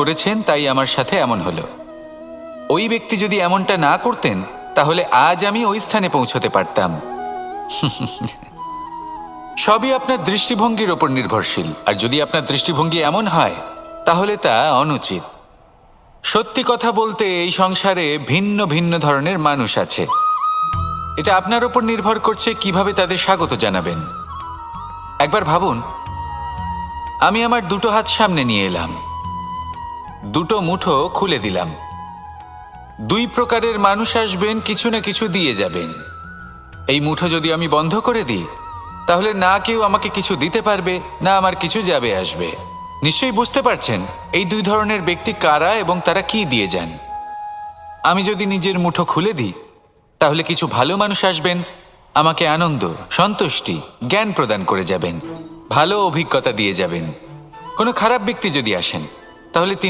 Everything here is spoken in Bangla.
করেছেন, তাই আমার সাথে এমন হলো। ওই ব্যক্তি যদি এমনটা না করতেন তাহলে আজ আমি ওই স্থানে পৌঁছতে পারতাম। সবই আপনার দৃষ্টিভঙ্গির ওপর নির্ভরশীল, আর যদি আপনার দৃষ্টিভঙ্গি এমন হয় তাহলে তা অনুচিত। সত্যি কথা বলতে এই সংসারে ভিন্ন ভিন্ন ধরনের মানুষ আছে। এটা আপনার ওপর নির্ভর করছে কিভাবে তাদের স্বাগত জানাবেন। একবার ভাবুন, আমি আমার দুটো হাত সামনে নিয়ে এলাম, দুটো মুঠো খুলে দিলাম। দুই প্রকারের মানুষ আসবেন, কিছু না কিছু দিয়ে যাবেন। এই মুঠো যদি আমি বন্ধ করে দিই তাহলে না কেউ আমাকে কিছু দিতে পারবে, না আমার কিছু যাবে আসবে। নিশ্চয়ই বুঝতে পারছেন এই দুই ধরনের ব্যক্তি কারা এবং তারা কি দিয়ে যান। আমি যদি নিজের মুঠো খুলে দিই তাহলে কিছু ভালো মানুষ আসবেন, আমাকে আনন্দ, সন্তুষ্টি, জ্ঞান প্রদান করে যাবেন, ভালো অভিজ্ঞতা দিয়ে যাবেন। কোনো খারাপ ব্যক্তি যদি আসেন তাহলে তিনি